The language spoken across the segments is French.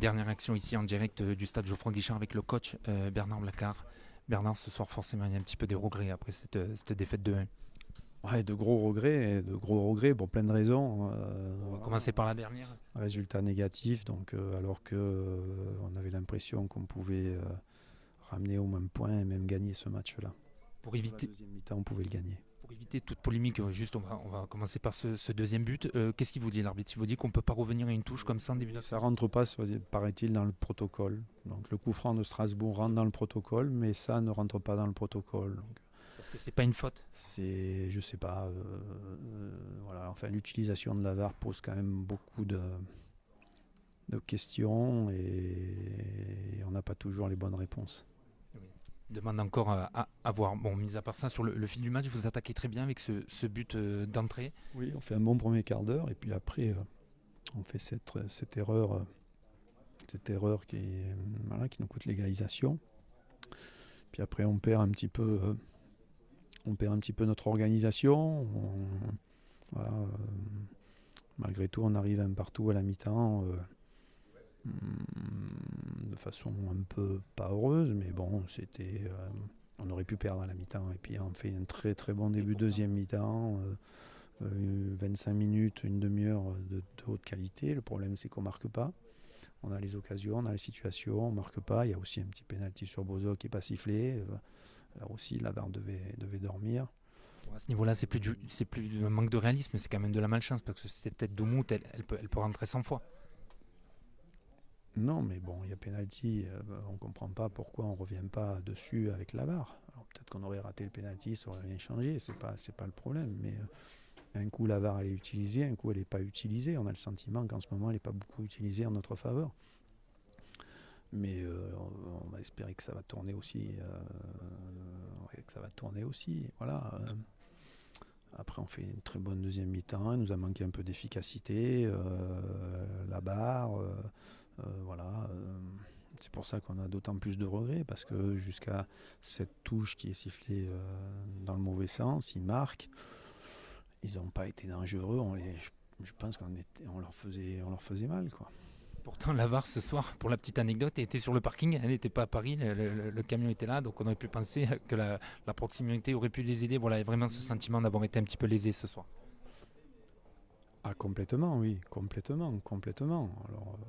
dernière action ici en direct du stade Geoffroy Guichard avec le coach Bernard Blacard. Bernard, ce soir, forcément, il y a un petit peu des regrets après cette défaite de 1. Ouais, de gros regrets pour plein de raisons. On va Voilà. commencer par la dernière. Résultat négatif, donc alors que on avait l'impression qu'on pouvait ramener au même point et même gagner ce match-là. Pour Sur la éviter, deuxième mi-temps, on pouvait le gagner. pour éviter toute polémique, juste on va commencer par ce deuxième but. Qu'est-ce qu'il vous dit l'arbitre? Il vous dit qu'on ne peut pas revenir à une touche comme ça en début Ça d'action? rentre pas, paraît-il, dans le protocole. Donc le coup franc de Strasbourg rentre dans le protocole, mais ça ne rentre pas dans le protocole. Donc, Parce que c'est pas une faute. je sais pas. Voilà. Enfin, l'utilisation de la VAR pose quand même beaucoup de questions et on n'a pas toujours les bonnes réponses. Demande encore à voir. Bon, mis à part ça, sur le fil du match, vous attaquez très bien avec ce but d'entrée. Oui, on fait un bon premier quart d'heure et puis après on fait cette erreur qui nous coûte l'égalisation. Puis après on perd un petit peu notre organisation. Voilà, malgré tout, on arrive un partout à la mi-temps de façon un peu pas heureuse, mais bon, on aurait pu perdre à la mi-temps. Et puis on fait un très très bon début de deuxième mi-temps. 25 minutes, une demi-heure de haute qualité. Le problème, c'est qu'on ne marque pas. On a les occasions, on a les situations, on ne marque pas. Il y a aussi un petit pénalty sur Bozo qui n'est pas sifflé. Là aussi, la barre devait dormir. Bon, à ce niveau-là, c'est plus un manque de réalisme, c'est quand même de la malchance, parce que cette tête de Mout, elle peut rentrer 100 fois. Non, mais bon, il y a pénalty. On ne comprend pas pourquoi on ne revient pas dessus avec la barre. Alors peut-être qu'on aurait raté le pénalty, ça aurait rien changé. C'est pas le problème. Mais un coup, la VAR elle est utilisée, un coup, elle n'est pas utilisée. On a le sentiment qu'en ce moment, elle n'est pas beaucoup utilisée en notre faveur. Mais on va espérer que ça va tourner aussi. Voilà. Après, on fait une très bonne deuxième mi-temps. Il nous a manqué un peu d'efficacité. La barre. Voilà. C'est pour ça qu'on a d'autant plus de regrets, parce que jusqu'à cette touche qui est sifflée dans le mauvais sens, ils marquent. Ils n'ont pas été dangereux. Je pense qu'on leur faisait mal, quoi. Pourtant, la VAR, ce soir, pour la petite anecdote, était sur le parking. Elle n'était pas à Paris. Le camion était là. Donc, on aurait pu penser que la proximité aurait pu les aider. Voilà, il y a vraiment ce sentiment d'avoir été un petit peu lésé ce soir. Ah, complètement, oui, complètement. Alors,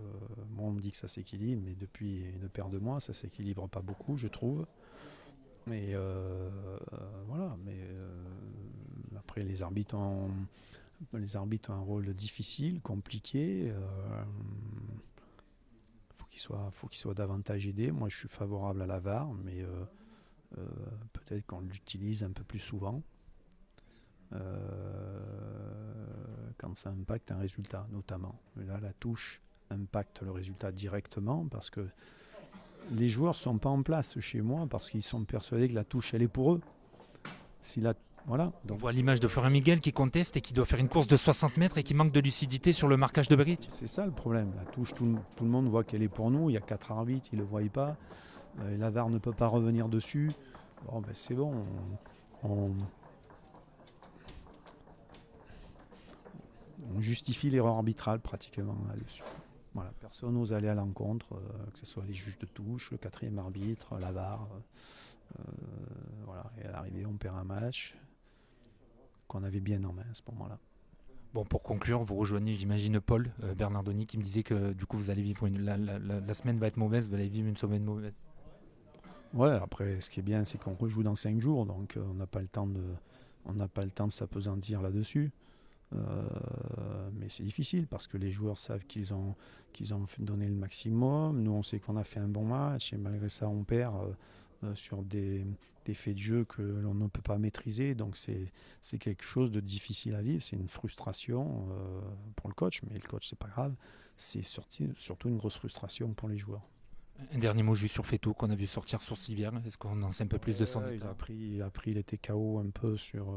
moi, on me dit que ça s'équilibre, mais depuis une paire de mois, ça s'équilibre pas beaucoup, je trouve. Et voilà, mais après, les arbitres ont un rôle difficile, compliqué. Faut qu'ils soient davantage aidés. Moi, je suis favorable à la VAR, mais peut-être qu'on l'utilise un peu plus souvent. Quand ça impacte un résultat, notamment. Là, la touche impacte le résultat directement parce que les joueurs ne sont pas en place chez moi parce qu'ils sont persuadés que la touche, elle est pour eux. Si la, voilà. On Donc, voit l'image de Florent Miguel qui conteste et qui doit faire une course de 60 mètres et qui manque de lucidité sur le marquage de Beric. c'est ça le problème. La touche, tout le monde voit qu'elle est pour nous. Il y a 4 arbitres, ils ne le voient pas. La VAR ne peut pas revenir dessus. Bon, ben c'est bon. On, on justifie l'erreur arbitrale pratiquement là-dessus. Voilà, personne n'ose aller à l'encontre, que ce soit les juges de touche, le quatrième arbitre, la VAR. Voilà. Et à l'arrivée, on perd un match qu'on avait bien en main à ce moment-là. Bon, pour conclure, vous rejoignez, j'imagine, Paul Bernardoni qui me disait que du coup, vous allez vivre la semaine va être mauvaise, vous allez vivre une semaine mauvaise. Ouais, après, ce qui est bien, c'est qu'on rejoue dans 5 jours, donc on n'a pas le temps de s'apesantir là-dessus. Mais c'est difficile parce que les joueurs savent qu'ils ont donné le maximum. Nous, on sait qu'on a fait un bon match et malgré ça, on perd sur des faits de jeu que l'on ne peut pas maîtriser. Donc, c'est quelque chose de difficile à vivre. C'est une frustration pour le coach, mais le coach, c'est pas grave. C'est surtout une grosse frustration pour les joueurs. Un dernier mot juste sur Fetou qu'on a vu sortir sur Civière. Est-ce qu'on en sait un peu plus de son état? Il était KO un peu sur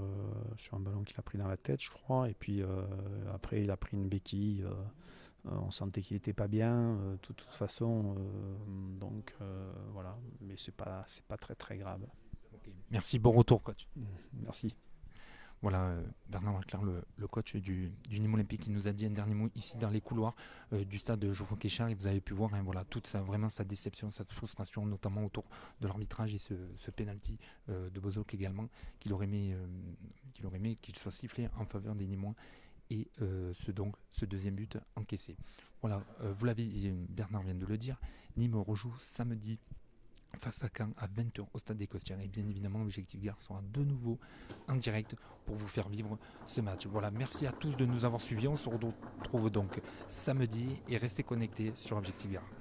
un ballon qu'il a pris dans la tête, je crois. Et puis après, il a pris une béquille. On sentait qu'il n'était pas bien, de toute façon. Donc voilà. Mais c'est pas très très grave. Okay. Merci, bon retour, coach. Merci. Voilà, Bernard Leclerc, le coach du Nîmes Olympique, qui nous a dit un dernier mot ici dans les couloirs du stade de Geoffroy Guichard. Et vous avez pu voir voilà, toute vraiment sa déception, sa frustration, notamment autour de l'arbitrage et ce penalty de Bozok également, qu'il aurait aimé qu'il soit sifflé en faveur des Nîmois. Et ce deuxième but encaissé. Voilà, vous l'avez dit, Bernard vient de le dire, Nîmes rejoue samedi face à Caen à 20h au stade des Costières. Et bien évidemment, l'Objectif Gare sera de nouveau en direct pour vous faire vivre ce match. Voilà, merci à tous de nous avoir suivis. On se retrouve donc samedi et restez connectés sur Objectif Gare.